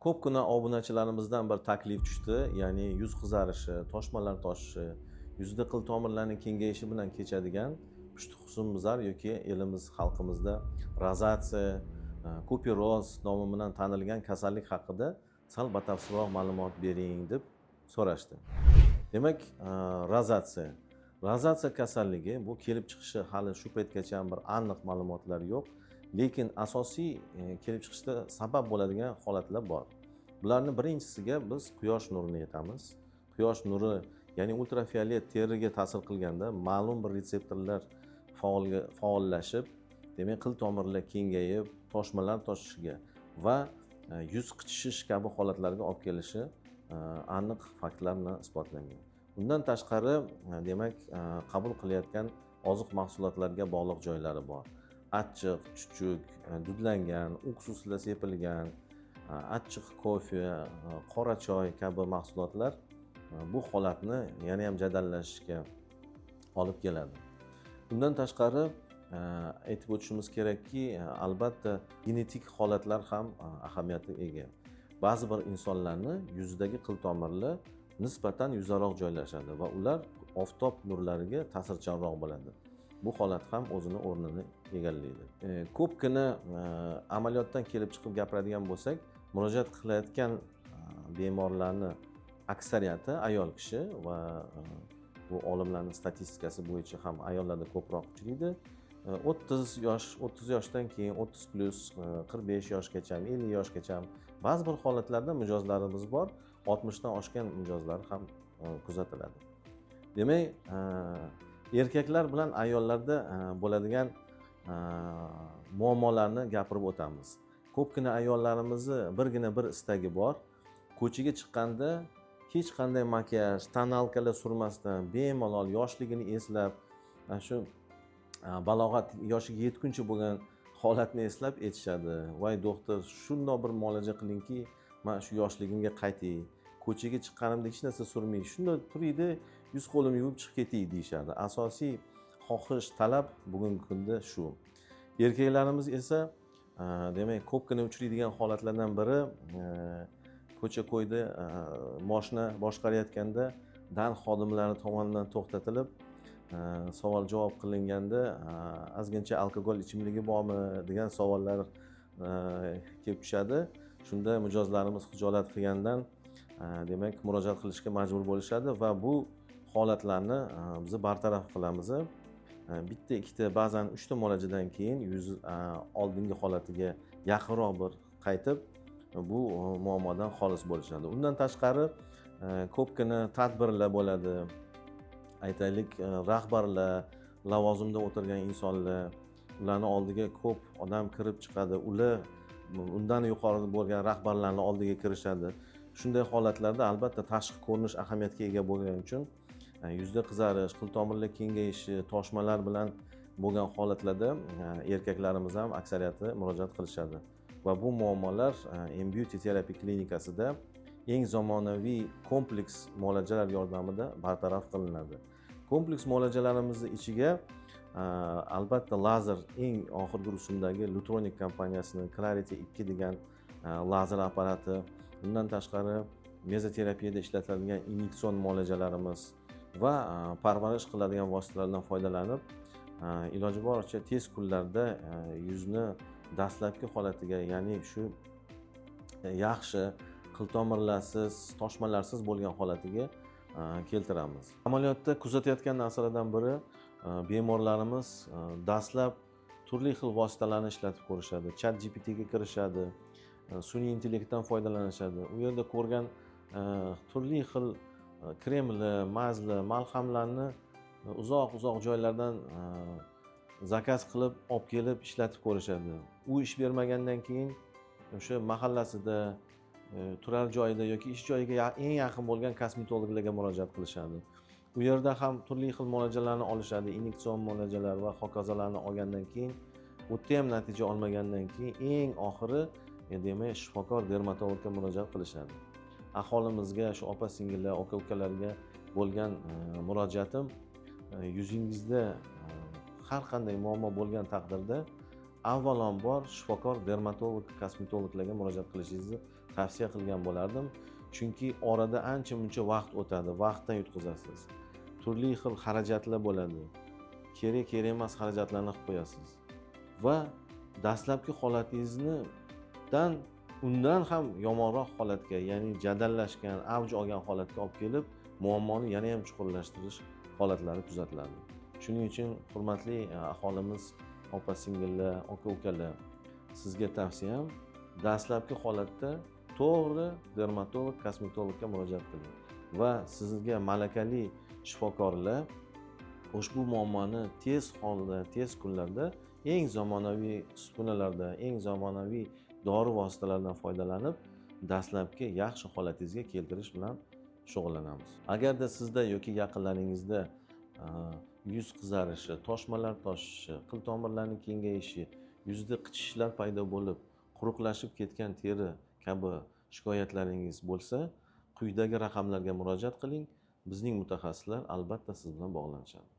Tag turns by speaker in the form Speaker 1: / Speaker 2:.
Speaker 1: Ko'pgina obunachilarimizdan bir taklif tushdi, ya'ni yuz qizarishi, toshmalar toshishi, yuzda qil tomirlarning kengayishi bilan kechadigan pushti husnbuzar yoki elimiz xalqimizda rozatsiya, kuperoz nomi bilan tanilgan kasallik haqida sal batafsilroq ma'lumot bering deb so'rashdi. Demak, rozatsiya. Rozatsiya kasalligi bu kelib chiqishi hali shu paytgacha bir aniq ma'lumotlar yo'q, lekin asosiy kelib chiqishda sabab bo'ladigan holatlar bor. Bularning birinchisiga biz quyosh nurini aytamiz. Quyosh nuri, ya'ni ultrafiolet teriga ta'sir qilganda ma'lum bir retseptorlar faollashib, demak qil tomirlar kengayib, toshmalar toshishiga va yuz qichishish kabi holatlarga olib kelishi aniq faktlar bilan isbotlangan. Bundan tashqari, demak, qabul qilayotgan oziq mahsulotlarga bog'liq joylari bor. Achchiq, chuchuk, dudlangan, уксусlar sepilgan, achchiq kofe, qora choy kabi mahsulotlar bu holatni yana ham jadallashishga olib keladi. Bundan tashqari, aytib o'tishimiz kerakki, albatta genetik holatlar ham ahamiyatga ega. Ba'zi bir insonlarning yuzidagi qil tomirlar nisbatan yuzaroq joylashadi va ular oftob nurlariga ta'sirchanroq bo'ladi. Bu holat ham o'zini o'rnini egallaydi. Ko'pgina amaliyotdan kelib chiqib gapiradigan bo'lsak, murojaat qilayotgan bemorlarni aksariyati ayol kishi va bu olimlarning statistikasi bo'yicha ham ayollarda ko'proq uchraydi. 30 yoshdan keyin 30 plus, 45 yoshgacha, 50 yoshgacha ba'zi bir holatlarda mijozlarimiz bor, 60 dan oshgan mijozlar ham kuzatiladi. Demak, erkaklar bilan ayollarda bo'ladigan muammolarni gapirib o'tamiz. Ko'pgina ayollarimizni birgina bir istagi bor. Ko'chaga chiqqanda hech qanday makiyaj, tonalkalar surmasdan bemalol yoshligini eslab, shu balog'at yoshiga yetguncha bo'lgan holatni eslab aytishadi. Voy doktor, shundoq bir muolaja qilingki, men shu yoshligimga qaytay. Ko'chaga chiqqanimda hech narsa surmay, shunday turaydi, yuz qo'limni yuvib chiqib ketay deyshadi. Asosiy xohish, talab bugungi kunda shu. Erkaklarimiz esa demak, ko'pgina uchraydigan holatlardan biri, ko'cha-ko'yda mashina boshqarayotganda dan xodimlari tomonidan to'xtatilib, savol-javob qilinganda ozgincha alkogol ichimligi bormi degan savollar kelib tushadi. Shunda mijozlarimiz xijolat qilgandan demak murojaat qilishga majbur bo'lishadi va bu holatlarni biz bartaraf qilamiz. Bitta, ikkita, ba'zan 3 ta muolajadan keyin yuz oldingi holatiga yaqinroq bir qaytib bu muammodan xolis bo'lishadi. Undan tashqari ko'pgina tadbirlar bo'ladi. Aytaylik, rahbarlar, lavozimda o'tirgan insonlar, ularning oldiga ko'p odam kirib chiqadi. Ular undan yuqori bo'lgan rahbarlarning oldiga kirishadi. Shunday holatlarda albatta tashqi ko'rinish ahamiyatga ega bo'lgani uchun yuzda qizarish, qil tomirlar kengayishi, toshmalar bilan bo'lgan holatlarda erkaklarimiz ham aksariyati murojaat qilishadi. Va bu muammolar M-Beauty terapiya klinikasida eng zamonaviy kompleks muolajalar yordamida bartaraf qilinadi. Kompleks muolajalarimizni ichiga albatta lazer, eng oxirgi rusumdagi Lutronic kompaniyasining Clarity 2 degan lazer apparati, undan tashqari mezoterapiyada ishlatiladigan inyektsion muolajalarimiz va parvarish qiladigan vositalardan foydalanib, iloji boricha tez kunlarda yuzni dastlabki holatiga, ya'ni shu yaxshi qil tomirlarsiz, toshmalarsiz bo'lgan holatiga keltiramiz. Amaliyotda kuzatayotgan narsalardan biri, bemorlarimiz dastlab turli xil vositalarni ishlatib ko'rishadi. ChatGPT ga kirishadi, sun'iy intellektdan foydalanishadi. U yerda ko'rgan turli xil kremlar, mazlar, malhamlarni uzoq joylardan zakaz qilib olib kelib ishlatib ko'rishadi. U ish bermagandan keyin o'sha mahallasida, turar joyida yoki ish joyiga eng yaqin bo'lgan kosmetologlarga murojaat qilishadi. U yerda ham turli xil muolajalarni olishadi, inyektsion muolajalar va hokazolarni olgandan keyin, u ham natija olmagandan keyin eng oxiri demak shifokor dermatologga murojaat qilishadi. Aholimizga, shu opa-singillar, aka-ukalarga bo'lgan murojaatim, yuzingizda har qanday muammo bo'lgan taqdirda avvalambor shifokor, dermatolog, kosmetologlarga murojaat qilishingizni tavsiya qilgan bo'lardim. Chunki orada ancha muncha vaqt o'tadi, vaqtdan yutqazasiz. Turli xil xarajatlar bo'ladi. Kerak emas xarajatlarni qilib qo'yasiz. Va dastlabki undan ham yomonroq holatga, ya'ni jadallashgan, avj olgan holatga olib kelib, muammoni yana ham chuqurlashtirish holatlari kuzatiladi. Shuning uchun hurmatli aholimiz, opa-singillar, aka-ukalar, sizga tavsiyam dastlabki holatda to'g'ri dermatolog, kosmetologga murojaat qiling va sizga malakali shifokorlar ushbu muammoni tez kunlarda eng zamonaviy uskunalarda, eng zamonaviy dori vositalaridan foydalanib, dastlabki yaxshi holatingizga keltirish bilan shug'ullanamiz. Agarda sizda yoki yaqinlaringizda yuz qizarishi, toshmalar toshishi, qil tomirlarning kengayishi, yuzda qichishishlar paydo bo'lib, quruqlashib ketgan teri kabi shikoyatlaringiz bo'lsa, quyidagi raqamlarga murojaat qiling. Bizning mutaxassislar albatta siz bilan bog'lanishadi.